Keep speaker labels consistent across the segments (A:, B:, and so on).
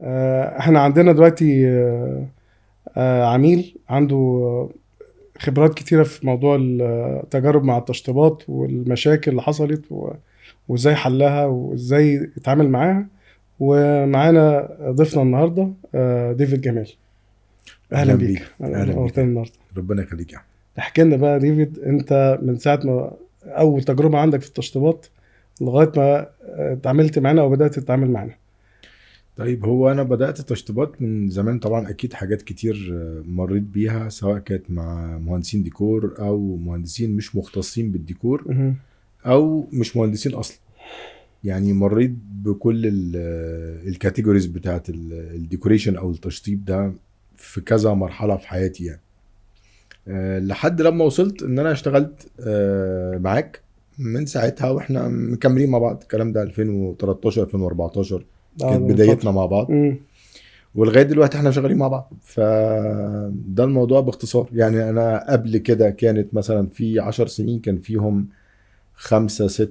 A: احنا عندنا دلوقتي عميل عنده خبرات كتيرة في موضوع التجارب مع التشطيبات والمشاكل اللي حصلت وازاي حلها وازاي اتعامل معاها. ومعانا ضيفنا النهارده ديفيد جمال. اهلا
B: اهلا
A: بيك،
B: بيك، اهلا
A: نورتنا
B: بيك.
A: النهارده.
B: ربنا يخليك يا عم.
A: احكي لنا بقى ديفيد، انت من ساعة ما اول تجربة عندك في التشطيبات لغاية ما اتعاملت معانا او بدأت تتعامل معانا.
B: طيب، هو انا بدات تشطيبات من زمان طبعا، اكيد حاجات كتير مريت بيها، سواء كانت مع مهندسين ديكور او مهندسين مش مختصين بالديكور
A: مهم.
B: او مش مهندسين اصلا. يعني مريت بكل الكاتيجوريز بتاعت الديكوريشن او التشطيب ده في كذا مرحله في حياتي يعني. لحد لما وصلت ان انا اشتغلت معاك. من ساعتها واحنا مكملين مع بعض، الكلام ده 2013 2014
A: اه،
B: كانت
A: ده من فترة.
B: بدايتنا مع بعض.
A: مم.
B: ولغايه دلوقتي احنا شغالين مع بعض، فده الموضوع باختصار. يعني انا قبل كده كانت مثلا في 10 سنين كان فيهم 5 6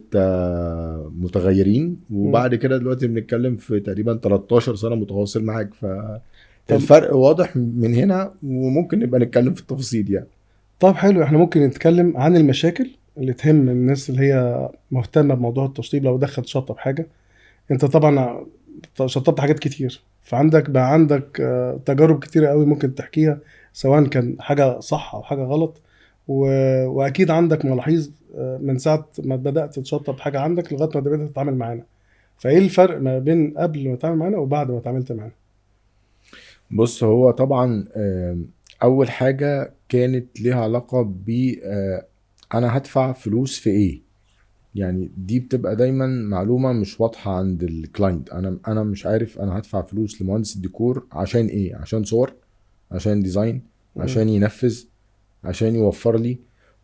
B: متغيرين،
A: مم.
B: وبعد كده دلوقتي بنتكلم في تقريبا 13 سنه متواصل معاك.
A: طب
B: فالفرق واضح من هنا، وممكن نبقى نتكلم في التفاصيل يعني.
A: طب حلو، احنا ممكن نتكلم عن المشاكل اللي تهم الناس اللي هي مهتمة بموضوع التشطيب. لو دخل شطب حاجة، انت طبعا شطبت حاجات كتير، فعندك بقى عندك تجارب كتيرة قوي ممكن تحكيها، سواء كان حاجة صح او حاجة غلط. و... واكيد عندك ملاحظ من ساعة ما بدأت تشطب حاجة عندك لغاية ما بدأت تتعامل معانا. فايه الفرق ما بين قبل ما تتعامل معانا وبعد ما اتعاملت معانا؟
B: بص، هو طبعا اول حاجه كانت ليها علاقه ب انا هدفع فلوس في ايه. يعني دي بتبقى دايما معلومه مش واضحه عند الكلاينت. انا مش عارف انا هدفع فلوس لمهندس الديكور عشان ايه. عشان صور؟ عشان ديزاين؟
A: مم.
B: عشان ينفذ؟ عشان يوفر لي؟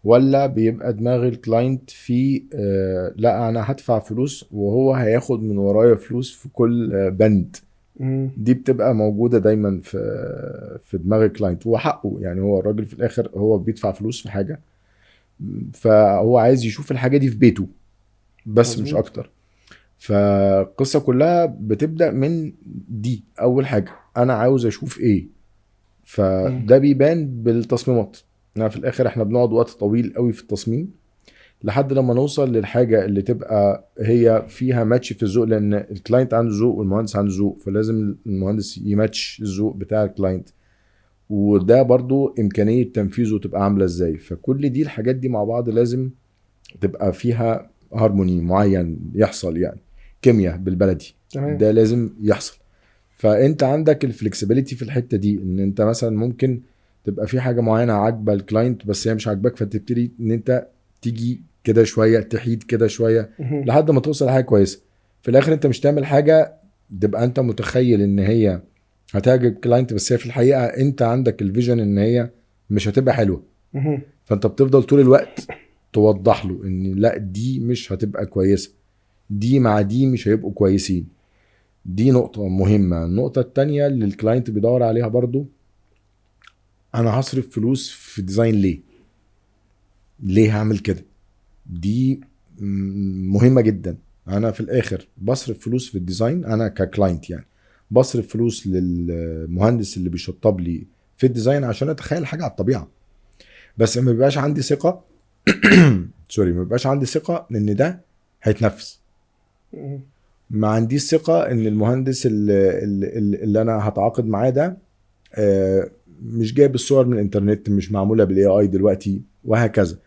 B: ولا بيبقى دماغ الكلاينت في لا، انا هدفع فلوس وهو هياخد من ورايا فلوس في كل بند.
A: مم.
B: دي بتبقى موجودة دايما في دماغ الكلاينت، وحقه. يعني هو الراجل في الاخر هو بيدفع فلوس في حاجة، فهو عايز يشوف الحاجة دي في بيته، بس مش
A: مظبوط.
B: اكتر. فالقصة كلها بتبدأ من دي. اول حاجة انا عاوز اشوف ايه،
A: مم.
B: فده بيبان بالتصميمات. يعني في الاخر احنا بنقعد وقت طويل قوي في التصميم لحد لما نوصل للحاجة اللي تبقى هي فيها ماتش في الذوق، لان الكلاينت عنده ذوق والمهندس عنده ذوق، فلازم المهندس يماتش الذوق بتاع الكلاينت. وده برضو امكانية تنفيذه تبقى عاملة ازاي. فكل دي الحاجات دي مع بعض لازم تبقى فيها هارموني معين يحصل، يعني كيمياء بالبلدي.
A: تمام.
B: ده لازم يحصل. فانت عندك الفلكسبيليتي في الحتة دي، ان انت مثلا ممكن تبقى في حاجة معينة عاجبة الكلاينت بس هي مش عاجباك، فتبتدي ان انت تيجي كده شوية، تحيد كده شوية
A: مهم.
B: لحد ما توصل لحاجة كويسة. في الاخر انت مش تعمل حاجة تبقى انت متخيل ان هي هتعجب كلاينت، بس هي في الحقيقة انت عندك الفيجن ان هي مش هتبقى حلوة.
A: مهم.
B: فانت بتفضل طول الوقت توضح له ان لا، دي مش هتبقى كويسة، دي مع دي مش هيبقوا كويسين. دي نقطة مهمة. النقطة التانية اللي الكلاينت بيدور عليها برضو، انا هصرف فلوس في ديزاين ليه؟ ليه هعمل كده؟ دي مهمة جدا. انا في الاخر بصرف فلوس في الديزاين، انا ككلاينت يعني بصرف فلوس للمهندس اللي بيشطب لي في الديزاين عشان اتخيل حاجة على الطبيعة. بس ما بيبقاش عندي ثقة سوري، ما بيبقاش عندي ثقة ان ده هيتنفذ.
A: مهم.
B: ما عنديش ثقة ان المهندس اللي انا هتعاقد معاه ده مش جايب الصور من الانترنت، مش معمولة بالاي اي دلوقتي وهكذا.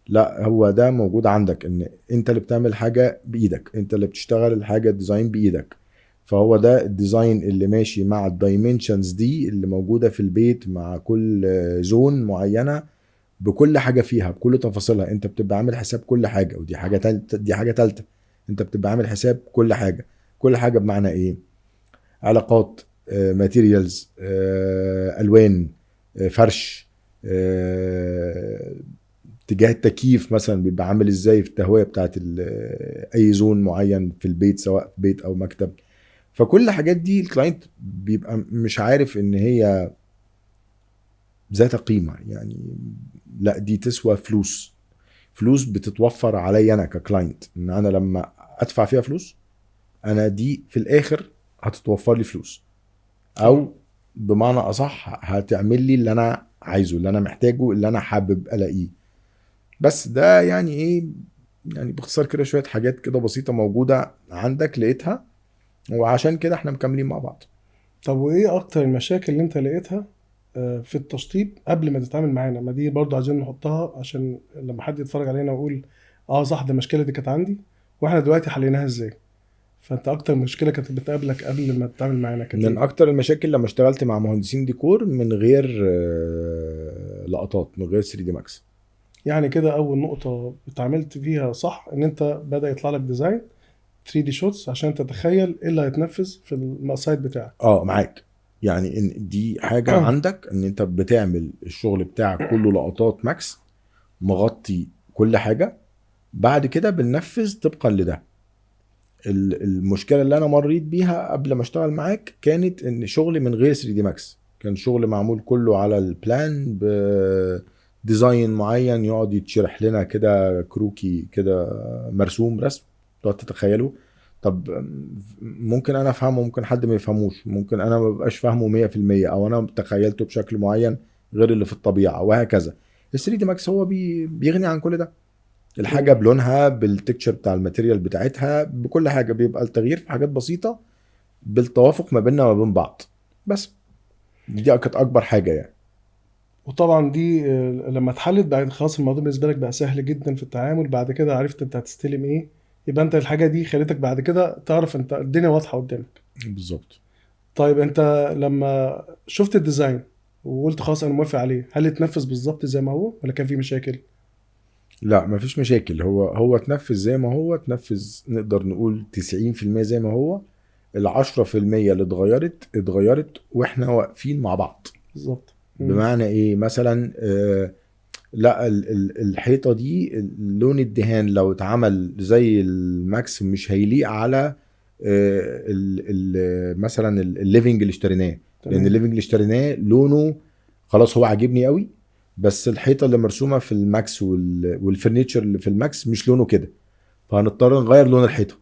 B: لا، هو ده موجود عندك، ان انت اللي بتعمل حاجة بايدك، انت اللي بتشتغل الحاجة ديزاين بايدك. فهو ده الديزاين اللي ماشي مع الدايمنشنز دي اللي موجودة في البيت، مع كل زون معينة، بكل حاجة فيها بكل تفاصيلها. انت بتبقى عامل حساب كل حاجة. ودي حاجة تالتة، دي حاجة تالتة. انت بتبقى عامل حساب كل حاجة. كل حاجة بمعنى ايه؟ علاقات، ماتيريالز، الوان، فرش، آه، اتجاه التكييف مثلا بيبقى عامل ازاي في التهويه بتاعت اي زون معين في البيت، سواء في بيت او مكتب. فكل الحاجات دي الكلاينت بيبقى مش عارف ان هي ذات قيمه يعني. لا، دي تسوى فلوس. فلوس بتتوفر عليا انا ككلاينت، ان انا لما ادفع فيها فلوس، انا دي في الاخر هتتوفر لي فلوس. او بمعنى اصح هتعمل لي اللي انا عايزه، اللي انا محتاجه، اللي انا حابب الاقيه. بس ده يعني ايه، يعني باختصار كده شويه حاجات كده بسيطه موجوده عندك لقيتها، وعشان كده احنا مكملين مع بعض.
A: طب وايه اكتر المشاكل اللي انت لقيتها في التشطيب قبل ما تتعامل معانا؟ ما دي برضو عايزين نحطها عشان لما حد يتفرج علينا ويقول اه صح ده المشكله دي كانت عندي واحنا دلوقتي حليناها ازاي. فانت اكتر مشكله كانت بتقابلك قبل ما تتعامل معانا كانت
B: من
A: ايه؟
B: اكتر المشاكل لما اشتغلت مع مهندسين ديكور من غير لقطات، من غير 3 دي ماكس.
A: يعني كده اول نقطه اتعاملت فيها صح ان انت بدا يطلع لك ديزاين 3 دي شوتس عشان تتخيل ايه اللي هيتنفذ في السايت بتاعك.
B: معاك. يعني ان دي حاجه عندك، ان انت بتعمل الشغل بتاعك كله لقطات ماكس، مغطي كل حاجه، بعد كده بننفذ طبقا لده. المشكله اللي انا مريت بيها قبل ما اشتغل معاك كانت ان شغلي من غير 3 دي ماكس، كان شغل معمول كله على البلان بديزاين معين يقعد يتشرح لنا كده كروكي كده، مرسوم رسم تقعد تتخيله. طب ممكن انا افهمه، ممكن حد ما يفهموش، ممكن انا ما ببقاش فاهمه 100%، او انا تخيلته بشكل معين غير اللي في الطبيعه، وهكذا. ال 3 دي ماكس هو بيغني عن كل ده. الحاجه
A: مم.
B: بلونها، بالتكتشر بتاع الماتيريال بتاعتها، بكل حاجه، بيبقى التغيير في حاجات بسيطه بالتوافق ما بيننا وما بين بعض. بس دي كانت اكبر حاجه يعني.
A: وطبعا دي لما اتحلت بعد خلاص الموضوع بالنسبه لك بقى سهل جدا في التعامل. بعد كده عرفت انت هتستلم ايه، يبقى انت الحاجه دي خلتك بعد كده تعرف انت الدنيا واضحه قدامك.
B: بالظبط.
A: طيب انت لما شفت الديزاين وقلت خلاص انا موافق عليه، هل اتنفذ بالظبط زي ما هو ولا كان في مشاكل؟
B: لا مفيش مشاكل، هو اتنفذ زي ما هو اتنفذ، نقدر نقول 90% زي ما هو. ال10% اللي اتغيرت واحنا واقفين مع بعض.
A: بالظبط. مم.
B: بمعنى ايه؟ مثلا لا الحيطه دي لون الدهان لو اتعمل زي الماكس مش هيليق على مثلا الليفنج اللي اشتريناه، لان
A: تمام.
B: الليفنج اللي اشتريناه لونه خلاص هو عاجبني قوي، بس الحيطه اللي مرسومه في الماكس والفرنيتشر اللي في الماكس مش لونه كده، فهنضطر نغير لون الحيطه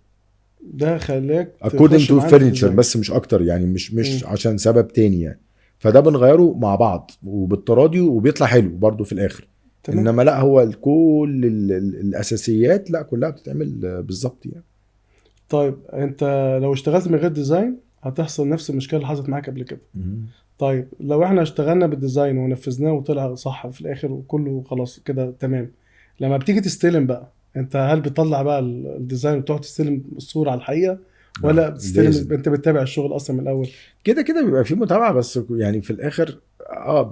A: ده خلاك
B: according
A: تخش
B: to
A: معانا في
B: furniture،
A: الديزاين.
B: بس مش اكتر يعني، مش
A: مم.
B: عشان سبب تاني يعني. فده بنغيره مع بعض وبالتراضي وبيطلع حلو برضو في الاخر.
A: تمام.
B: انما لا، هو كل الاساسيات لا كلها بتتعمل بالظبط يعني.
A: طيب انت لو اشتغلت من غير ديزاين هتحصل نفس المشكله اللي حصلت معاك قبل كده.
B: مم.
A: طيب لو احنا اشتغلنا بالديزاين ونفذناه وطلع صح في الاخر وكله خلاص كده تمام، لما بتيجي تستلم بقى انت هل بتطلع بقى الديزاين وتقعد تستلم الصورة على الحقيقة ولا بتستلم
B: لازم
A: انت بتتابع الشغل اصلا من الاول؟
B: كده كده بيبقى في متابعه، بس يعني في الاخر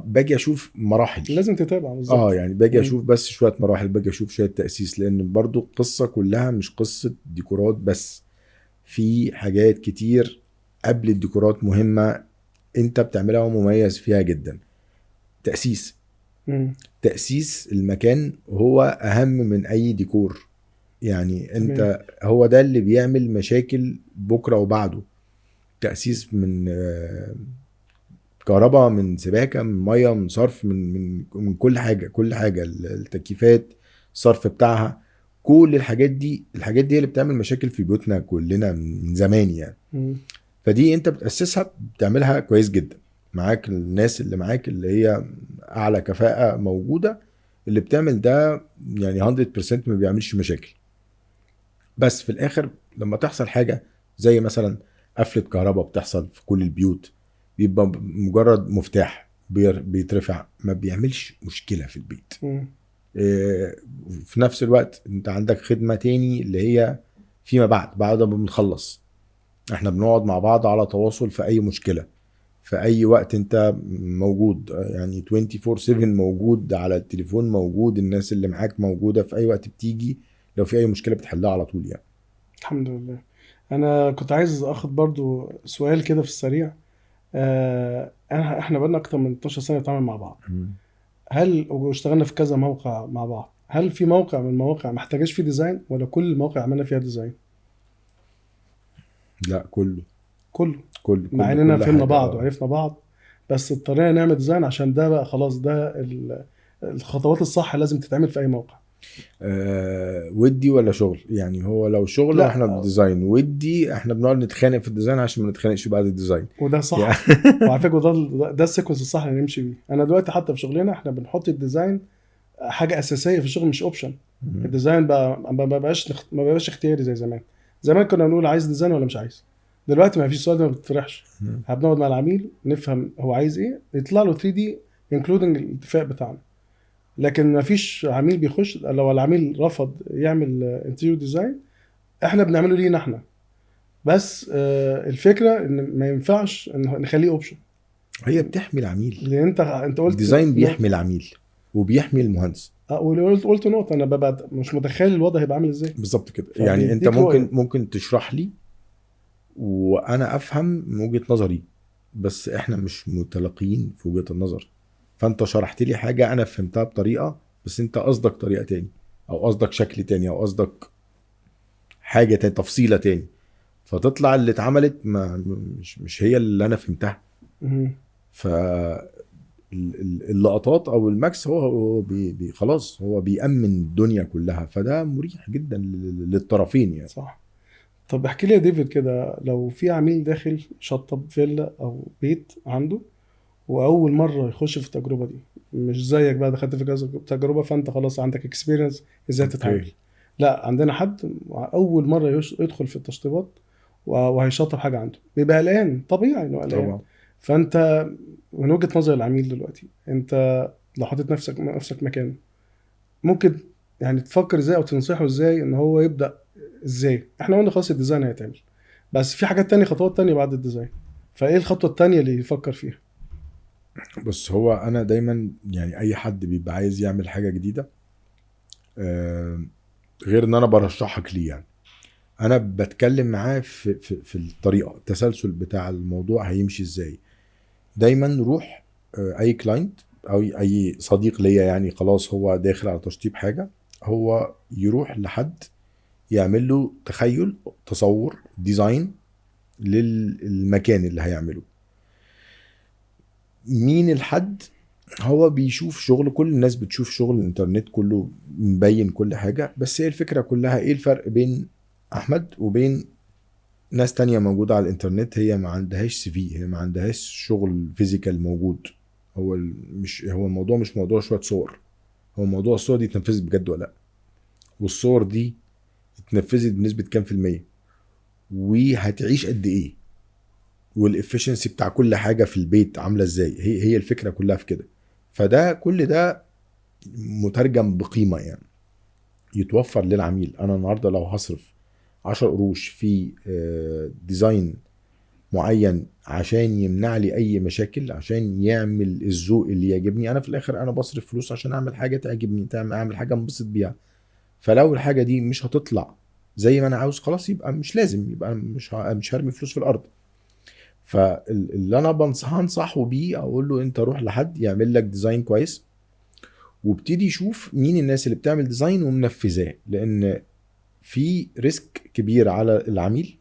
B: باجي اشوف مراحل.
A: لازم تتابع بالظبط.
B: يعني باجي
A: مم.
B: اشوف بس شويه مراحل، باجي اشوف شويه تاسيس، لان برضو القصه كلها مش قصه ديكورات بس، في حاجات كتير قبل الديكورات مهمه انت بتعملها ومميز فيها جدا. تاسيس،
A: مم.
B: تاسيس المكان هو اهم من اي ديكور. يعني
A: تمام.
B: انت هو ده اللي بيعمل مشاكل بكره وبعده. تاسيس من كهرباء، من سباكه، من ميه، من صرف، من كل حاجه، كل حاجه، التكييفات، الصرف بتاعها، كل الحاجات دي اللي بتعمل مشاكل في بيوتنا كلنا من زمان يعني.
A: مم.
B: فدي انت بتاسسها، بتعملها كويس جدا، معاك الناس اللي معاك اللي هي اعلى كفاءه موجوده، اللي بتعمل ده يعني 100% ما بيعملش مشاكل. بس في الاخر لما تحصل حاجه زي مثلا قفله كهرباء بتحصل في كل البيوت، بيبقى مجرد مفتاح بيترفع، ما بيعملش مشكله في البيت.
A: مم.
B: في نفس الوقت انت عندك خدمه تاني اللي هي فيما بعد ما بنخلص، احنا بنقعد مع بعض على تواصل في اي مشكله، في اي وقت انت موجود، يعني 24/7 موجود على التليفون، موجود الناس اللي معاك موجوده في اي وقت بتيجي، لو في اي مشكله بتحلها على طول يعني.
A: الحمد لله. انا كنت عايز اخد برضو سؤال كده في السريع. احنا بقالنا اكتر من 12 سنة نتعامل مع بعض.
B: مم.
A: هل واشتغلنا في كذا موقع مع بعض، هل في موقع من المواقع ما احتاجش فيه ديزاين ولا كل المواقع عملنا فيها ديزاين؟
B: لا كله،
A: كله.
B: كله
A: مع
B: كله
A: اننا
B: كل
A: فهمنا
B: حاجه
A: بعض وعرفنا بعض بس اضطرينا نعمل ديزاين عشان ده بقى خلاص ده الخطوات الصح لازم تتعمل في اي موقع.
B: ودي ولا شغل؟ يعني هو لو شغل واحنا
A: لا،
B: بالديزاين، ودي احنا بنقعد نتخانق في الديزاين عشان ما نتخانقش بعد الديزاين
A: وده
B: يعني.
A: صح. وعلى فكره ده السيكونس الصح اللي نمشي بيه. انا دلوقتي حتى في شغلنا احنا بنحط الديزاين حاجه اساسيه في الشغل، مش اوبشن. الديزاين بقى ما بقاش اختياري زي زمان. زمان كنا بنقول عايز ديزاين ولا مش عايز. دلوقتي ما فيش سؤال ده، ما بتطرحش. احنا بنقعد مع العميل نفهم هو عايز ايه، يطلع له 3 دي انكلودنج الاتفاق بتاعنا. لكن ما فيش عميل بيخش لو العميل رفض يعمل انتيريور ديزاين، احنا بنعمله لينا احنا. بس الفكره ان ما ينفعش ان نخليه اوبشن.
B: هي بتحمي العميل،
A: لان انت قلت
B: الديزاين بيحمي
A: نقطه.
B: العميل وبيحمي المهندس.
A: قلت نقطه، انا ببقى مش متخيل الوضع هيبقى عامل ازاي.
B: بالظبط كده. يعني انت
A: فبيديك رؤيه.
B: ممكن تشرح لي وانا افهم من وجهة نظري، بس احنا مش متلاقيين في وجهة النظر. فانت شرحت لي حاجة انا فهمتها بطريقة، بس انت قصدك طريقة تاني، او قصدك شكل تاني، او قصدك حاجة تاني، تفصيلة تاني. فتطلع اللي اتعملت ما مش هي اللي انا فهمتها.
A: مهم.
B: اللقطات او الماكس هو بي خلاص هو بيأمن الدنيا كلها، فده مريح جدا للطرفين يعني.
A: صح. طب احكي لي يا ديفيد كده، لو في عميل داخل شطب فيلا او بيت عنده، واول مره يخش في التجربه دي، مش زيك بقى دخلت في كذا تجربه فانت خلاص عندك اكسبيرينس ازاي تتعامل.
B: اوكي.
A: لا، عندنا حد اول مره يدخل في التشطيبات وهيشطب حاجه عنده، بيبقى قلقان، طبيعي انه قلقان.
B: طبعا.
A: فانت من وجهه نظر العميل دلوقتي، انت لو حطيت نفسك مكانه، ممكن يعني تفكر ازاي او تنصحه ازاي ان هو يبدا ازاي؟ احنا قلنا خلاص الديزاين هيتعمل، بس في حاجات تانية، خطوات تانية بعد الديزاين. فايه الخطوه التانية اللي يفكر فيها؟
B: بس هو انا دايما يعني اي حد بيبقى عايز يعمل حاجة جديدة، آه، غير ان انا برشحك ليه يعني، انا بتكلم معاه في الطريقة، التسلسل بتاع الموضوع هيمشي ازاي. دايما روح اي كلاينت او اي صديق ليا يعني خلاص هو داخل على تشطيب حاجة، هو يروح لحد يعمل له تخيل، تصور، ديزاين للمكان اللي هيعمله. مين الحد؟ هو بيشوف شغل، كل الناس بتشوف شغل الانترنت كله مبين كل حاجة، بس هي الفكرة كلها ايه الفرق بين احمد وبين ناس تانية موجودة على الانترنت؟ هي ما عندهاش سي في، هي ما عندهاش شغل فيزيكال موجود. مش هو الموضوع مش موضوع شوية صور، هو موضوع الصور دي اتنفذت بجد ولا لا، والصور دي اتنفذت بنسبة كام في المية، وهتعيش قد ايه، والافشنسي بتاع كل حاجة في البيت عاملة ازاي. هي الفكرة كلها في كده. فده كل ده مترجم بقيمة يعني، يتوفر للعميل. انا النهاردة لو هصرف 10 قروش في ديزاين معين عشان يمنع لي اي مشاكل، عشان يعمل الذوق اللي يعجبني، انا في الاخر انا بصرف فلوس عشان اعمل حاجة تعجبني، اعمل حاجة انبسط بيها. فلو الحاجة دي مش هتطلع زي ما انا عاوز، خلاص يبقى مش لازم، يبقى مش هرمي فلوس في الارض. فاللي انا هنصحه بيه اقول له انت روح لحد يعمل لك ديزاين كويس، وابتدي شوف مين الناس اللي بتعمل ديزاين ومنفذاه، لان في ريسك كبير على العميل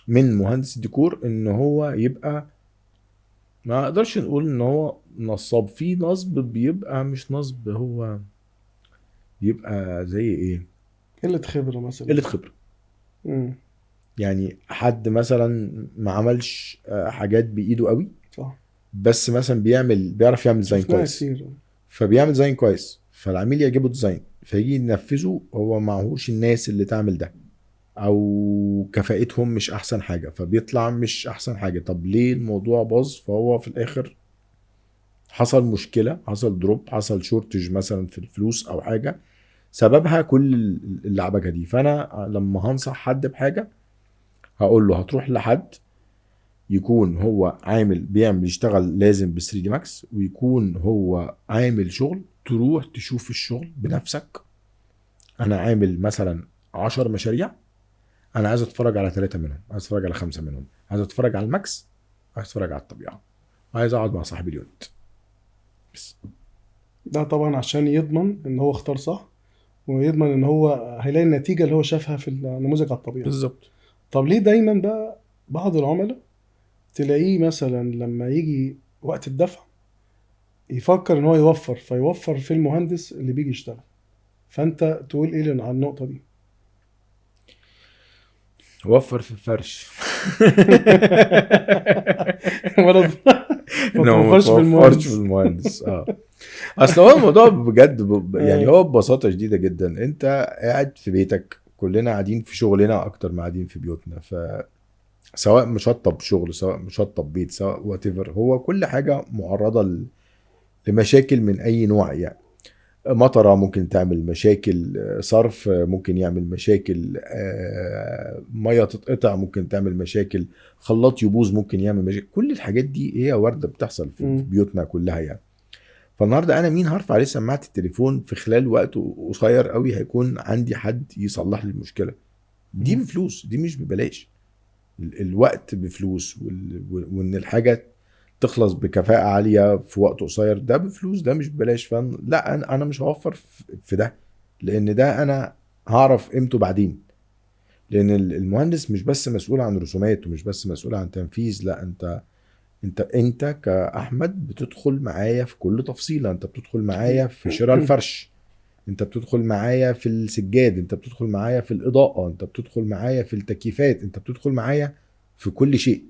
B: من مهندس الديكور ان هو يبقى، ما اقدرش نقول ان هو نصاب، في نصب بيبقى مش نصب، هو بيبقى زي ايه،
A: قله خبره مثلا.
B: قلة خبرة.
A: امم.
B: يعني حد مثلا ما عملش حاجات بايده قوي،
A: صح.
B: بس مثلا بيعرف يعمل ديزاين
A: شفناها
B: كويس،
A: كتير.
B: فبيعمل ديزاين كويس، فالعميل يعجبه ديزاين، فيجي ينفذه، هو معهوش الناس اللي تعمل ده، او كفاءتهم مش احسن حاجة، فبيطلع مش احسن حاجة. طب ليه الموضوع باظ؟ فهو في الاخر حصل مشكلة، حصل دروب، حصل شورتج مثلا في الفلوس او حاجة، سببها كل اللعبكة دي. فانا لما هنصح حد بحاجة هقول له هتروح لحد يكون هو بيعمل يشتغل لازم ب 3 دي ماكس، ويكون هو عامل شغل، تروح تشوف الشغل بنفسك. انا عامل مثلا 10 مشاريع، انا عايز اتفرج على 3 منهم، عايز اتفرج على 5 منهم، عايز اتفرج على الماكس، عايز اتفرج على الطبيعة، عايز اقعد مع صاحب اليونت بس.
A: ده طبعا عشان يضمن ان هو اختار صح، ويضمن ان هو هيلاقي النتيجه اللي هو شافها في النموذج على الطبيعه.
B: بالظبط.
A: طب ليه دايما بقى بعض العملاء تلاقيه مثلا لما يجي وقت الدفع يفكر ان هو يوفر، فيوفر في المهندس اللي بيجي يشتغل؟ فانت تقول ايه على النقطه دي؟
B: وفر في الفرش.
A: برضه ما
B: انه ما
A: توفرش في
B: توفرش في
A: المهندس.
B: المهندس. اصل هو الموضوع بجد يعني
A: آه.
B: هو ببساطه شديده جدا، انت قاعد في بيتك، كلنا قاعدين في شغلنا اكتر ما قاعدين في بيوتنا، سواء مشطب شغل سواء مشطب بيت سواء وات ايفر، هو كل حاجه معرضه لمشاكل من اي نوع يعني. مطره ممكن تعمل مشاكل، صرف ممكن يعمل مشاكل، ميه تتقطع ممكن تعمل مشاكل، خلاط يبوظ ممكن يعمل مشاكل. كل الحاجات دي هي وارده بتحصل في بيوتنا كلها يعني. فالنهارده انا مين هرفع عليه سماعه التليفون في خلال وقت قصير قوي هيكون عندي حد يصلح لي المشكله؟ دي بفلوس، دي مش ببلاش. الوقت بفلوس، وان الحاجه تخلص بكفاءة عالية في وقت قصير ده بفلوس، ده مش ببلاش. لا انا مش هوفر في ده، لان ده انا هعرف قيمته بعدين. لان المهندس مش بس مسؤول عن رسومات ومش بس مسؤول عن تنفيذ، لا، انت كأحمد بتدخل معايا في كل تفصيلة. انت بتدخل معايا في شراء الفرش، انت بتدخل معايا في السجاد، انت بتدخل معايا في الإضاءة، انت بتدخل معايا في التكييفات، انت بتدخل معايا في كل شيء.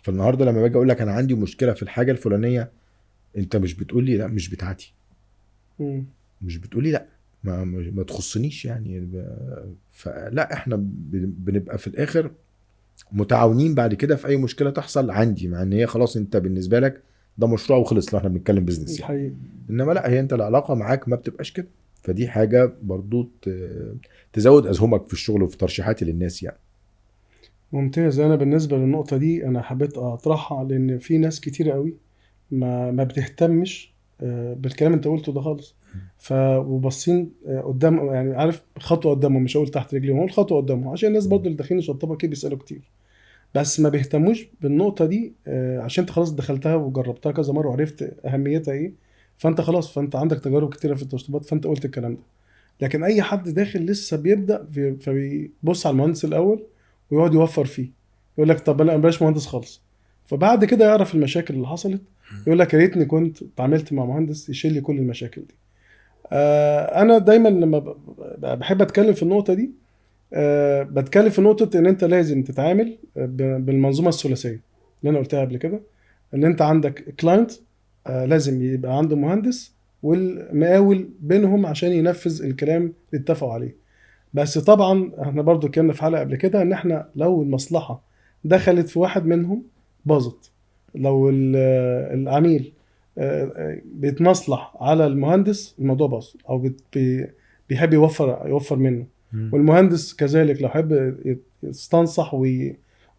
B: فالنهارده لما باجي اقول لك انا عندي مشكله في الحاجه الفلانيه، انت مش بتقول لي لا مش بتاعتي، مش بتقول لي لا ما تخصنيش يعني. فلا احنا بنبقى في الاخر متعاونين بعد كده في اي مشكله تحصل عندي، مع ان هي خلاص انت بالنسبه لك ده مشروع وخلص لو احنا بنتكلم بيزنس يعني.
A: الحقيقة.
B: انما لا، هي انت العلاقه معاك ما بتبقاش كده. فدي حاجه برضو تزود اسهمك في الشغل وفي ترشيحاتي للناس يعني.
A: ممتاز. انا بالنسبه للنقطه دي انا حبيت اطرحها لان في ناس كتير قوي ما بتهتمش بالكلام انت قلته ده خالص. وباصين قدام، يعني عارف، خطوه قدامهم، مش هقول تحت رجليهم، هقول خطوه قدامهم، عشان الناس برضو اللي داخلين يشطبوا كده بيسالوا كتير، بس ما بيهتموش بالنقطه دي. عشان انت خلاص دخلتها وجربتها كذا مره وعرفت اهميتها ايه، فانت خلاص، فانت عندك تجارب كتيره في التشطيبات، فانت قلت الكلام ده. لكن اي حد داخل لسه بيبدا فبيبص على المهندس الاول ويقعد يوفر فيه، يقول لك طب انا بلاش مهندس خالص. فبعد كده يعرف المشاكل اللي حصلت، يقول لك يا ريتني كنت اتعاملت مع مهندس يشيل لي كل المشاكل دي. انا دايما لما بحب اتكلم في النقطه دي، بتكلم في نقطه ان انت لازم تتعامل بالمنظومه الثلاثيه اللي انا قلتها قبل كده. ان انت عندك كلاينت لازم يبقى عنده مهندس والمقاول بينهم عشان ينفذ الكلام اللي اتفقوا عليه. بس طبعا احنا برضو كنا في حلقة قبل كده ان احنا لو المصلحة دخلت في واحد منهم باظت. لو العميل بيتمصلح على المهندس الموضوع باظ، او بيحب يوفر منه، والمهندس كذلك لو حب يستنصح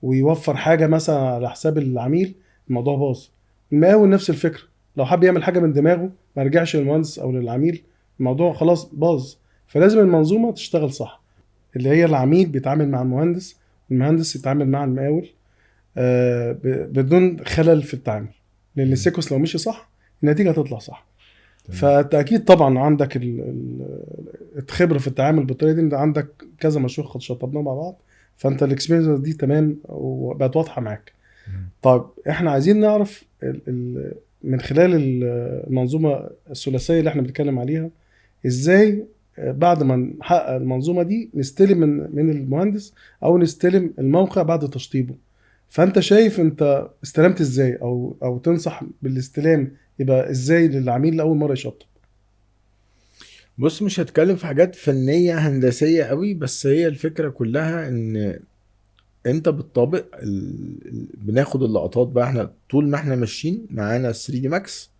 A: ويوفر حاجة مثلا على حساب العميل الموضوع باظ. المقاول نفس الفكرة، لو حب يعمل حاجة من دماغه ما رجعش للمهندس او للعميل الموضوع خلاص باظ. فلازم المنظومة تشتغل صح، اللي هي العميل بيتعامل مع المهندس والمهندس يتعامل مع المقاول بدون خلل في التعامل، لان السيكوس لو مشي صح النتيجة هتطلع صح. فأكيد طبعا عندك الخبرة في التعامل بالطريقة دي، انت عندك كذا مشروع قد شطبناه مع بعض، فانت الاكسبيرينس دي تمام وبقت واضحة معاك. طيب احنا عايزين نعرف من خلال المنظومة الثلاثية اللي احنا بنتكلم عليها، ازاي بعد ما نحقق المنظومة دي نستلم من المهندس او نستلم الموقع بعد تشطيبه. فانت شايف انت استلمت ازاي، او تنصح بالاستلام يبقى ازاي للعميل لاول مرة يشطب؟
B: بص، مش هتكلم في حاجات فنية هندسية قوي، بس هي الفكرة كلها ان انت بتطابق بناخد اللقطات بقى. احنا طول ما احنا ماشيين معانا 3 دي ماكس،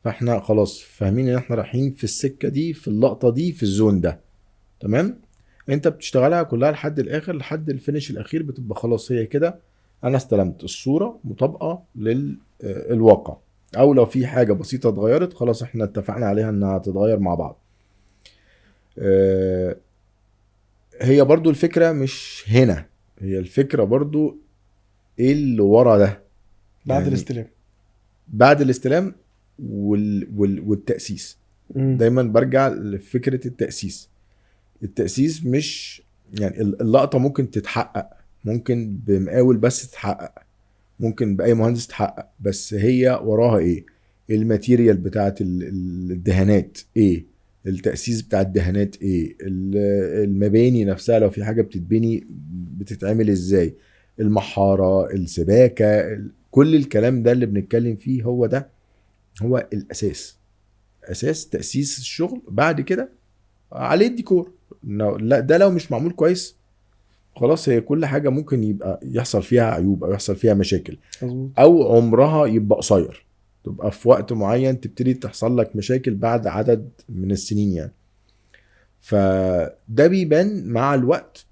B: فاحنا خلاص فاهمين ان احنا رايحين في السكة دي في اللقطة دي في الزون ده، تمام. انت بتشتغلها كلها لحد الاخر، لحد الفينش الاخير، بتبقى خلاص هي كده انا استلمت الصورة مطابقة للواقع. او لو في حاجة بسيطة اتغيرت خلاص احنا اتفقنا عليها انها تتغير مع بعض. هي برضو الفكرة مش هنا، هي الفكرة برضو ايه اللي ورا ده
A: بعد
B: يعني.
A: الاستلام،
B: بعد الاستلام والتأسيس.
A: مم.
B: دايما برجع لفكرة التأسيس. التأسيس مش يعني اللقطة ممكن تتحقق، ممكن بمقاول بس تتحقق، ممكن بأي مهندس تتحقق، بس هي وراها ايه؟ الماتيريال بتاعت الدهانات ايه، التأسيس بتاع الدهانات ايه، المباني نفسها لو في حاجة بتتبني بتتعمل ازاي، المحارة، السباكة، كل الكلام ده اللي بنتكلم فيه هو ده، هو الأساس، أساس تأسيس الشغل. بعد كده عليه الديكور. لا ده لو مش معمول كويس خلاص هي كل حاجة ممكن يبقى يحصل فيها عيوب او يحصل فيها مشاكل،
A: مظبوط.
B: او عمرها يبقى قصير، تبقى في وقت معين تبتدي تحصل لك مشاكل بعد عدد من السنين يعني. فده بيبان مع الوقت،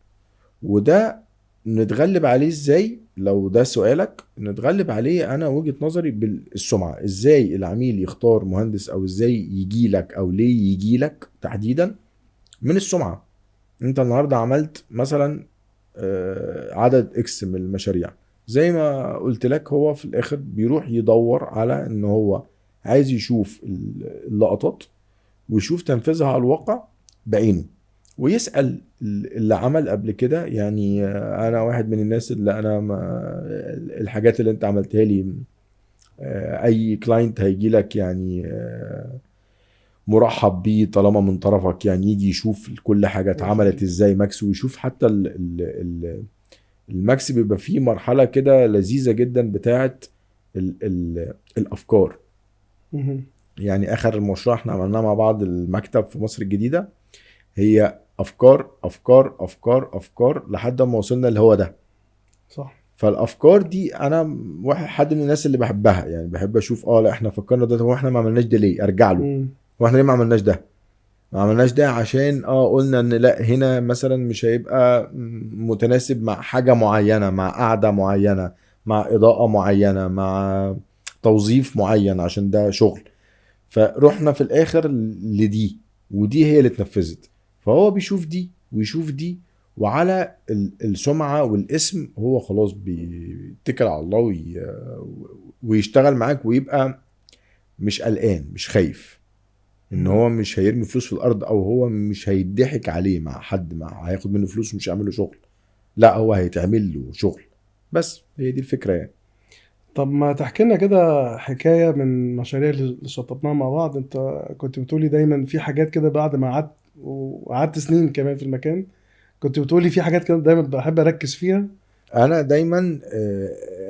B: وده نتغلب عليه ازاي؟ لو ده سؤالك نتغلب عليه، انا وجهة نظري بالسمعة. ازاي العميل يختار مهندس او ازاي يجي لك او ليه يجي لك تحديدا؟ من السمعة. انت النهاردة عملت مثلا عدد اكس من المشاريع، زي ما قلت لك هو في الاخر بيروح يدور على ان هو عايز يشوف اللقطات ويشوف تنفيذها على الواقع بعينه، ويسأل اللي عمل قبل كده. يعني انا واحد من الناس اللي انا ما الحاجات اللي انت عملتها لي، اي كلاينت هيجي لك يعني مرحب بيه طالما من طرفك، يعني يجي يشوف كل حاجة اتعملت ازاي ماكس، ويشوف حتى الماكس بيبقى فيه مرحلة كده لذيذة جدا بتاعت الافكار.
A: مهم.
B: يعني اخر مشروع احنا عملناه مع بعض المكتب في مصر الجديدة، هي افكار افكار افكار افكار لحد ما وصلنا اللي هو ده.
A: صح.
B: فالافكار دي انا واحد حد من الناس اللي بحبها، يعني بحب اشوف لا احنا فكرنا ده، هو احنا ما عملناش ده ليه، ارجع له
A: مم.
B: هو احنا ليه ما عملناش ده. ما عملناش ده عشان قلنا ان لا هنا مثلا مش هيبقى متناسب مع حاجة معينة، مع قعدة معينة، مع اضاءة معينة، مع توظيف معين عشان ده شغل. فروحنا في الاخر لدي، ودي هي اللي اتنفذت. فهو بيشوف دي ويشوف دي، وعلى السمعة والاسم هو خلاص بيتكل على الله ويشتغل معاك، ويبقى مش قلقان مش خايف ان هو مش هيرمي فلوس في الارض، او هو مش هيضحك عليه مع حد مع هياخد منه فلوس ومش هيعمل له شغل. لا هو هيتعمل له شغل. بس هي دي الفكرة يعني.
A: طب ما تحكي لنا كده حكاية من المشاريع اللي شطبناها مع بعض. انت كنت بتقولي دايما في حاجات كده بعد ما قعدت وقعدت سنين كمان في المكان، كنت بتقولي في حاجات كده دايما بحب اركز فيها.
B: انا دايما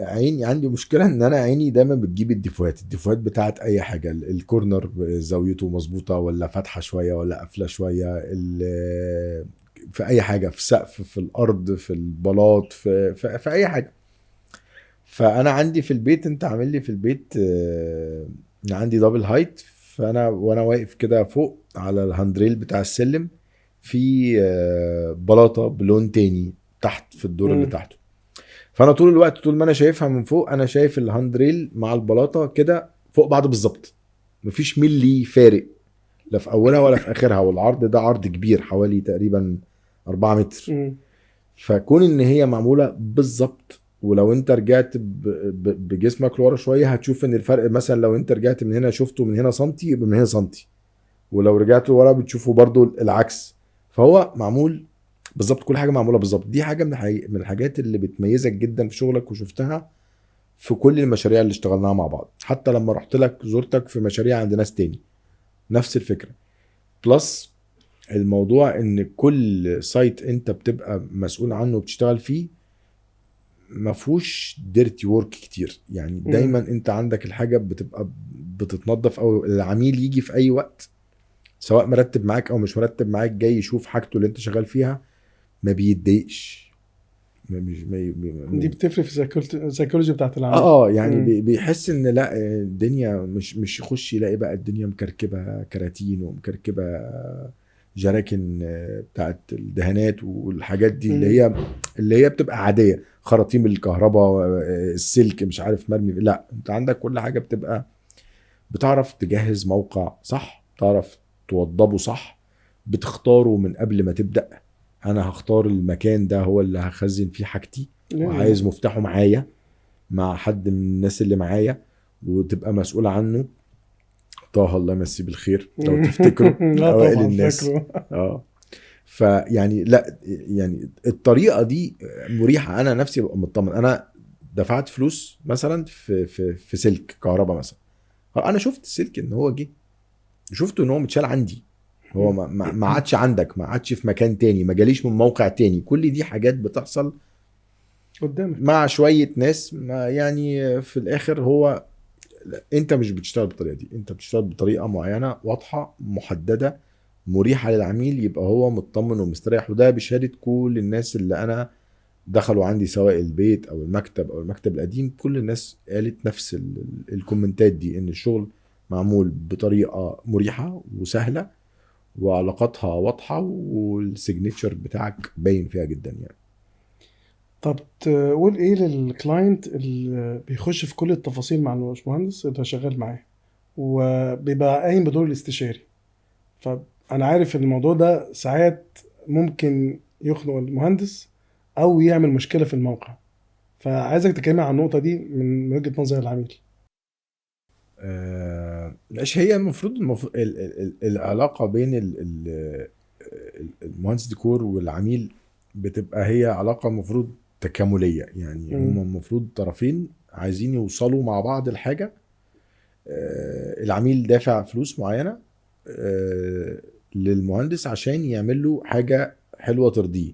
B: عيني عندي مشكله ان انا عيني دايما بتجيب الديفوهات بتاعت اي حاجه. الكورنر زاويته مظبوطه ولا فاتحه شويه ولا قافله شويه، في اي حاجه، في السقف، في الارض، في البلاط، في اي حاجه. فانا عندي في البيت، انت عامل لي في البيت عندي دبل هايت، فانا وانا واقف كده فوق على الهاندريل بتاع السلم في بلاطه بلون تاني تحت في الدور اللي
A: مم.
B: تحته. فانا طول الوقت طول ما انا شايفها من فوق انا شايف الهاندريل مع البلاطه كده فوق بعض بالظبط، مفيش ملي فارق لا في اولها ولا في اخرها. والعرض ده عرض كبير حوالي تقريبا 4 متر.
A: مم.
B: فكون ان هي معموله بالظبط، ولو انت رجعت بجسمك لورا شويه هتشوف ان الفرق مثلا لو انت رجعت من هنا شفته من هنا سنتي يبقى من هنا سنتي، ولو رجعت لورا بتشوفه برضو العكس. فهو معمول بالظبط، كل حاجه معموله بالظبط. دي حاجه من الحاجات اللي بتميزك جدا في شغلك، وشفتها في كل المشاريع اللي اشتغلناها مع بعض. حتى لما رحت لك زرتك في مشاريع عند ناس تاني نفس الفكره. بلس الموضوع ان كل سايت انت بتبقى مسؤول عنه وبتشتغل فيه ما فيهوش ديرتي وورك كتير. يعني
A: مم.
B: دايما انت عندك الحاجه بتبقى بتتنظف، او العميل يجي في اي وقت سواء مرتب معاك او مش مرتب معاك جاي يشوف حاجته اللي انت شغال فيها ما بيتضايقش. مش
A: دي بتفرق في السيكولوجي بتاعت العميل.
B: يعني
A: مم.
B: بيحس ان لا الدنيا مش يخش يلاقي بقى الدنيا مكركبه كراتين ومكركبه جراكن بتاعت الدهانات والحاجات دي اللي
A: مم.
B: هي بتبقى عاديه، خراطيم الكهرباء السلك مش عارف مرمي. لا انت عندك كل حاجه بتبقى بتعرف تجهز موقع صح، تعرف توضبه صح، بتختاره من قبل ما تبدأ. انا هختار المكان ده هو اللي هخزن فيه حاجتي،
A: لازم.
B: وعايز مفتاحه معايا مع حد من الناس اللي معايا، وتبقى مسؤول عنه. طه الله يمسيه بالخير لو تفتكروا من
A: لا
B: اوائل
A: طبعا
B: الناس.
A: فاكره.
B: اه فيعني لا يعني الطريقه دي مريحه، انا نفسي ببقى مطمن. انا دفعت فلوس مثلا في سلك كهرباء مثلا، انا شفت السلك ان هو جه، شفته ان هو متشال عندي، هو ما عادش عندك، ما عادش في مكان تاني، ما جاليش من موقع تاني. كل دي حاجات بتحصل
A: قدامك.
B: مع شوية ناس، ما يعني في الاخر هو انت مش بتشتغل بالطريقة دي، انت بتشتغل بطريقة معينة واضحة محددة مريحة للعميل، يبقى هو مطمن ومستريح. وده بشهادة كل الناس اللي انا دخلوا عندي، سواء البيت او المكتب او المكتب القديم، كل الناس قالت نفس الكومنتات دي، ان الشغل معمول بطريقة مريحة وسهلة وعلاقاتها واضحة والسيجنتشر بتاعك باين فيها جدا يعني.
A: طب تقول ايه للكلاينت اللي بيخش في كل التفاصيل مع الباشمهندس اللي شغال معاه وبيبقى قايم بدور الاستشاري؟ فانا عارف ان الموضوع ده ساعات ممكن يخنق المهندس او يعمل مشكلة في الموقع، فعايزك تكلمي عن النقطة دي من وجهة نظر العميل.
B: مش هي المفروض العلاقة بين المهندس ديكور والعميل بتبقى هي علاقة مفروض تكاملية، يعني هم المفروض طرفين عايزين يوصلوا مع بعض الحاجة. العميل دافع فلوس معينة للمهندس عشان يعمل له حاجة حلوة ترضيه،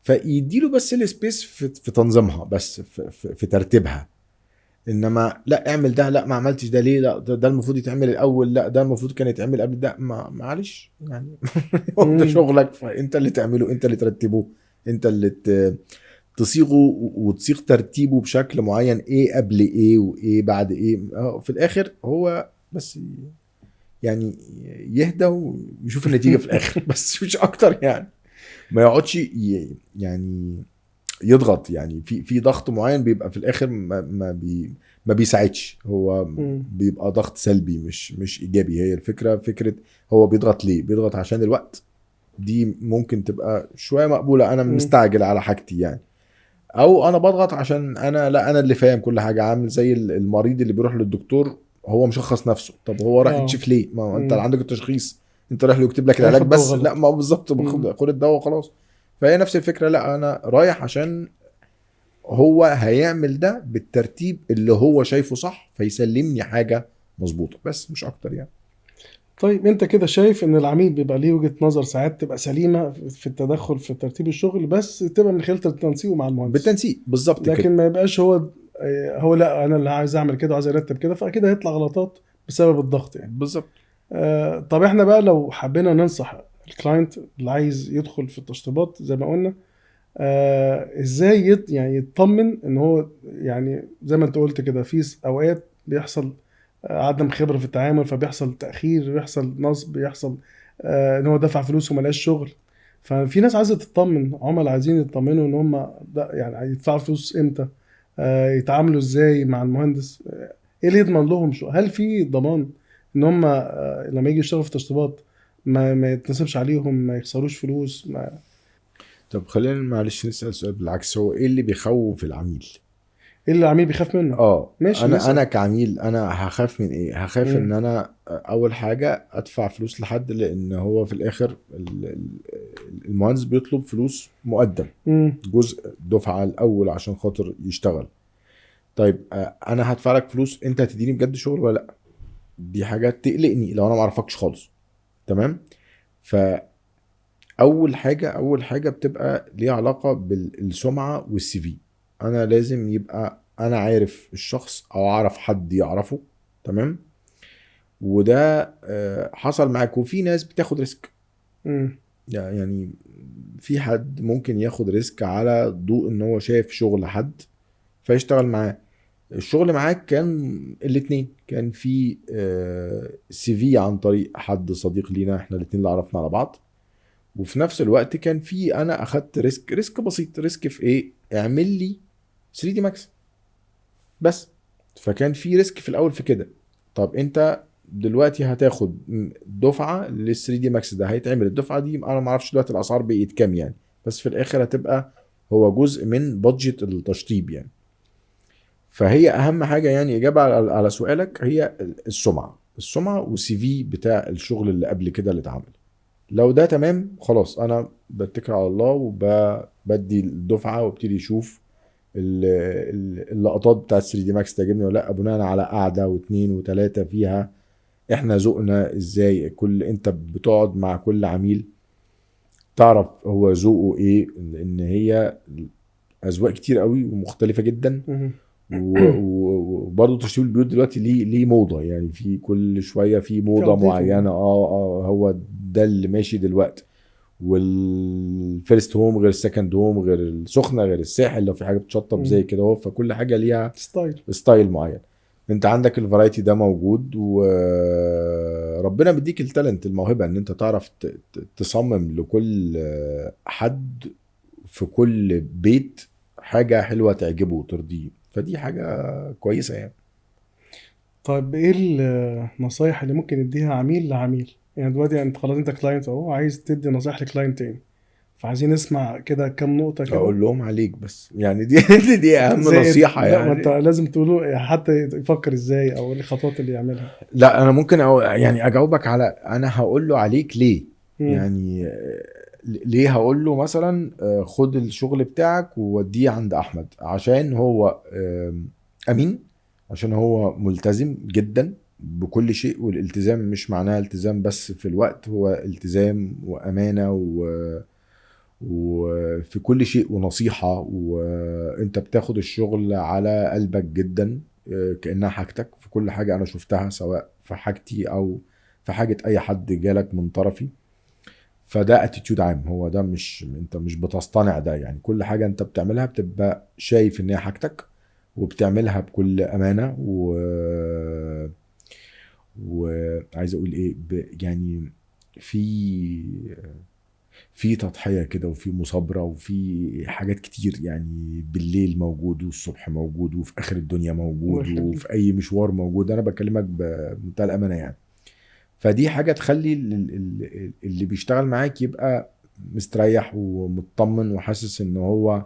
B: فيديله بس السبيس في تنظيمها، بس في ترتيبها. انما لا اعمل ده، لا ما عملتش ده ليه، لا ده المفروض يتعمل الاول، لا ده المفروض كان يتعمل قبل ده، معلش يعني. هو ده
A: مم.
B: شغلك، فانت اللي تعمله، انت اللي ترتبه، انت اللي تصيغه وتصيغ ترتيبه بشكل معين، ايه قبل ايه وايه بعد ايه. في الاخر هو بس يعني يهدى ويشوف النتيجة في الاخر بس مش اكتر يعني. ما يقعدش يعني يضغط، يعني في ضغط معين بيبقى في الاخر ما بيساعدش، هو
A: مم.
B: بيبقى ضغط سلبي مش ايجابي. هي الفكره فكره هو بيضغط ليه؟ بيضغط عشان الوقت، دي ممكن تبقى شويه مقبوله، انا
A: مم.
B: مستعجل على حاجتي يعني. او انا بضغط عشان انا، لا انا اللي فاهم كل حاجه، عامل زي المريض اللي بيروح للدكتور هو مشخص نفسه. طب هو راح
A: اه.
B: يكشف ليه؟ ما هو انت
A: مم.
B: عندك التشخيص، انت رايح له يكتب لك العلاج
A: هياخد دواء
B: بس، لا
A: غلط.
B: ما هو بالظبط،
A: مم.
B: خد الدواء وخلاص. فهي نفس الفكره، لا انا رايح عشان هو هيعمل ده بالترتيب اللي هو شايفه صح، فيسلمني حاجة مظبوطة، بس مش اكتر يعني.
A: طيب انت كده شايف ان العميل بيبقى ليه وجهة نظر ساعات تبقى سليمة في التدخل في ترتيب الشغل، بس تبقى من خلال تنسيقه مع المهندس،
B: بالتنسيق بالظبط كده.
A: لكن ما يبقاش هو لا انا اللي عايز اعمل كده وعايز ارتب كده، فاكيد هيطلع غلطات بسبب الضغط يعني.
B: بالظبط.
A: طب احنا بقى لو حبينا ننصح الكلاينت اللي عايز يدخل في التشطيبات زي ما قلنا، ازاي يعني يطمن ان هو يعني زي ما انت قلت كده في اوقات بيحصل عدم خبرة في التعامل، فبيحصل تأخير، بيحصل نصب، بيحصل ان هو دفع فلوس وما لقاش شغل. ففي ناس عايزة تطمن، عملاء عايزين يطمنوا ان هم يعني هيدفعوا فلوس امتى، يتعاملوا ازاي مع المهندس، ايه اللي يضمن لهم شو، هل في ضمان ان هم لما يجي يشتغلوا في تشطيبات ما يتنصبش عليهم، ما يخسروش فلوس، ما
B: طب خلينا معلش نسأل سؤال بالعكس، هو ايه اللي بيخوف العميل؟
A: ايه اللي العميل بيخاف منه؟ ماشي
B: انا
A: نسأل.
B: كعميل انا هخاف من ايه؟ هخاف ان
A: مم.
B: انا اول حاجة ادفع فلوس لحد، لان هو في الاخر المهندس بيطلب فلوس مقدم،
A: مم.
B: جزء دفعة الاول عشان خاطر يشتغل. طيب انا هدفع لك فلوس، انت هتديني بجد شغل ولا لا؟ دي حاجة تقلقني لو انا ما اعرفكش خالص. تمام. اول حاجه بتبقى ليها علاقه بالسمعه والسي في. انا لازم يبقى انا عارف الشخص او اعرف حد يعرفه. تمام. وده حصل معاك، وفي ناس بتاخد ريسك
A: مم.
B: يعني. في حد ممكن ياخد ريسك على ضوء ان هو شايف شغل حد فيشتغل معاه. الشغل معاك كان الاتنين، كان في سي في عن طريق حد صديق لينا، احنا الاتنين اللي عرفنا على بعض. وفي نفس الوقت كان في انا اخدت ريسك بسيط. ريسك في ايه؟ اعمل لي 3 دي ماكس بس. فكان في ريسك في الاول في كده. طب انت دلوقتي هتاخد دفعه لل 3 دي ماكس ده، هيتعمل الدفعه دي، انا ما اعرفش دلوقتي الاسعار بقت كام يعني، بس في الاخر هتبقى هو جزء من بادجت التشطيب يعني. فهي اهم حاجه يعني، اجابه على سؤالك، هي السمعه والسي في بتاع الشغل اللي قبل كده اللي اتعمل. لو ده تمام خلاص، انا بتكل على الله وبدي الدفعه وابتدي اشوف اللقطات بتاعت 3 دي ماكس تعجبني ولا لا، بناء على قعده واثنين وثلاثه فيها احنا ذوقنا ازاي. انت بتقعد مع كل عميل تعرف هو ذوقه ايه، ان هي اذواق كتير قوي ومختلفه جدا.
A: مهم.
B: وبرضه تشطيب البيوت دلوقتي ليه موضه، يعني في كل شويه في موضه
A: updating.
B: معينه. هو ده اللي ماشي دلوقتي. والفيرست هوم غير السكند هوم، غير السخنه غير الساحل لو في حاجه بتشطب زي كده اهو. فكل حاجه ليها
A: ستايل.
B: ستايل معين. انت عندك الفرايتي ده موجود، وربنا بيديك التالنت، الموهبه ان انت تعرف تصمم لكل حد في كل بيت حاجه حلوه تعجبه وترضيه. فدي حاجه كويسه يعني.
A: طيب ايه النصايح اللي ممكن يديها عميل لعميل؟ يعني دلوقتي انت خلاص انت كلاينت اهو، عايز تدي نصايح لكلاينت تاني، فعايزين نسمع كده كام نقطة كده.
B: اقول لهم عليك بس يعني دي اهم
A: زائد
B: نصيحه
A: لا، ما انت
B: يعني.
A: لازم تقوله حتى يفكر ازاي او ايه الخطوات اللي يعملها.
B: لا انا ممكن يعني اجاوبك على انا هقول له عليك ليه.
A: مم.
B: يعني ليه هقول له مثلا خد الشغل بتاعك ووديه عند احمد، عشان هو امين، عشان هو ملتزم جدا بكل شيء. والالتزام مش معناها التزام بس في الوقت، هو التزام وامانه وفي كل شيء ونصيحه. وانت بتاخد الشغل على قلبك جدا، كأنها حاجتك في كل حاجة أنا شفتها، سواء في حاجتي أو في حاجة أي حد جالك من طرفي. فده اتيتيود عام، هو ده مش انت مش بتصطنع ده. يعني كل حاجة انت بتعملها بتبقى شايف ان هي حاجتك، وبتعملها بكل امانة. وعايز اقول ايه يعني في تضحية كده، وفي مثابرة، وفي حاجات كتير. يعني بالليل موجود، والصبح موجود، وفي اخر الدنيا موجود، وفي اي مشوار موجود. انا بكلمك بمنتهى الامانة يعني. فدي حاجة تخلي اللي بيشتغل معاك يبقى مستريح ومطمن، وحاسس ان هو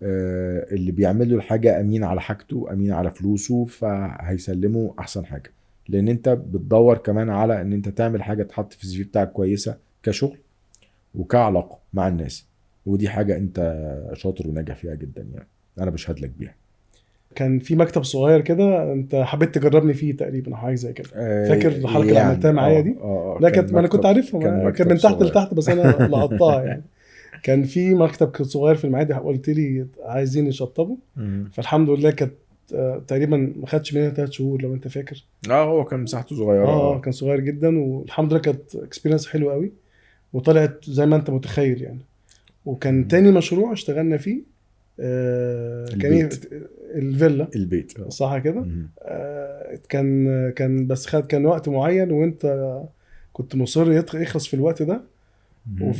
B: اللي بيعمل له الحاجة امين على حاجته، امين على فلوسه، فهيسلمه احسن حاجة. لان انت بتدور كمان على ان انت تعمل حاجة تحط في السي في بتاعك كويسة كشغل وكعلاقة مع الناس. ودي حاجة انت شاطر وناجح فيها جدا يعني، انا بشهد لك بيها.
A: كان في مكتب صغير كده انت حبيت تجربني فيه تقريبا او حاجه زي كده، فاكر الحركه اللي عملتها
B: يعني
A: معايا دي؟ لا
B: كان
A: كانت، ما انا كنت عارفها،
B: كان
A: كان
B: مكتب
A: من تحت
B: صغير.
A: لتحت بس انا لقطتها يعني. كان في مكتب صغير في المعادي، قلت لي عايزين يشطبوا، فالحمد لله كانت تقريبا ما خدش منها 3 شهور لو انت فاكر.
B: هو كان مساحته صغيرة.
A: كان صغير جدا، والحمد لله كانت اكسبيرينس حلوه قوي، وطلعت زي ما انت متخيل يعني. وكان تاني مشروع اشتغلنا فيه كان
B: البيت.
A: الفيلا.
B: البيت
A: صح كده. كان بس كان وقت معين، وانت كنت مصر يخلص في الوقت ده،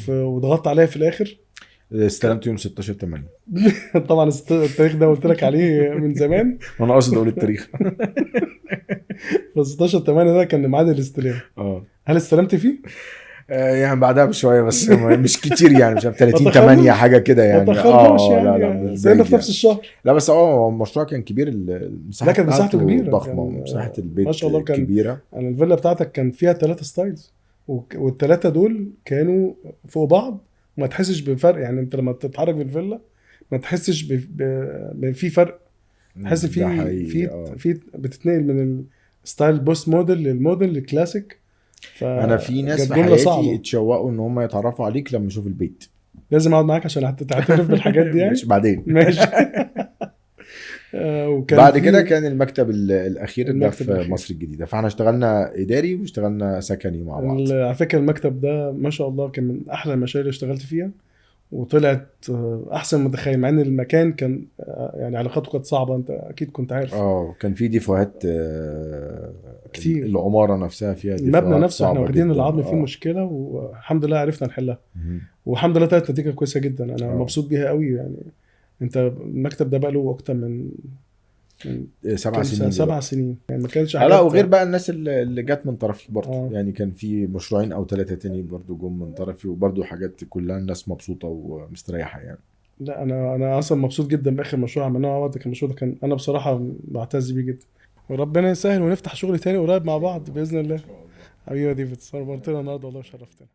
A: وضغطت عليا في الاخر.
B: استلمت يوم 16/8.
A: طبعا التاريخ ده قلت لك عليه من زمان.
B: وانا قاصد اقول التاريخ.
A: ف 16/8 ده كان ميعاد الاستلام. هل استلمت فيه؟
B: يعني بعدها بشويه بس مش كتير يعني، مش عارف
A: ما
B: 30/8 حاجه كده
A: ما
B: يعني.
A: تاخرهوش
B: لا
A: يعني،
B: مش
A: سيبنا
B: بعيد
A: في نفس
B: يعني.
A: الشهر.
B: لا بس هو المشروع كان كبير،
A: لا
B: المساحه
A: كانت مساحته
B: بتاعته
A: كبيره،
B: ضخمه،
A: كان
B: ومساحه
A: ما
B: البيت
A: شاء الله. كان
B: كبيره.
A: يعني الفيلا بتاعتك كان فيها 3 ستايلز، والثلاثه دول كانوا فوق بعض، وما تحسش بفرق. يعني انت لما تتحرك في الفيلا ما تحسش في فرق، تحس
B: ده
A: في
B: حقيقي.
A: في بتتنقل من الستايل بوست موديل للموديل للكلاسيك.
B: انا في ناس
A: كانت
B: في
A: جمله
B: حياتي
A: صعبه.
B: اتشوقوا ان هم يتعرفوا عليك لما يشوفوا البيت.
A: لازم اقعد معاك عشان تعترف بالحاجات دي يعني.
B: مش بعدين.
A: ماشي. وكان
B: بعد كده
A: في
B: كان المكتب الاخير ده
A: المكتب
B: في
A: الاخير.
B: مصر الجديده، فاحنا اشتغلنا اداري واشتغلنا سكني مع بعض.
A: على فكره المكتب ده ما شاء الله كان من احلى المشاريع اللي اشتغلت فيها، وطلعت احسن ما متخيل، مع ان المكان كان يعني علاقاته كانت صعبه، انت اكيد كنت عارف.
B: كان في ديفوهات
A: كتير.
B: العماره نفسها فيها
A: المبنى
B: ديفوهات
A: نفسه احنا
B: صعبه
A: واخدين
B: جدا.
A: العظم فيه مشكله، والحمد لله عرفنا نحلها، والحمد لله طلعت نتيجه كويسه جدا. انا مبسوط بيها قوي يعني. انت المكتب ده بقى له اكتر من
B: 7 سنين
A: 7
B: دلوقتي.
A: سنين يعني، ما كانش
B: لا
A: حاجات.
B: وغير بقى الناس اللي جت من طرفي برضه.
A: آه.
B: يعني كان في مشروعين او 3 تاني برضه جم من طرفي، وبرضه حاجات كلها الناس مبسوطه ومستريحه يعني.
A: لا انا اصلا مبسوط جدا باخر مشروع عملناه مع بعض. كان المشروع ده كان انا بصراحه بعتز بيه جدا، وربنا يسهل ونفتح شغل تاني قريب مع بعض باذن الله. حبيبي يا ديفيد، صورتنا النهارده والله شرفتنا.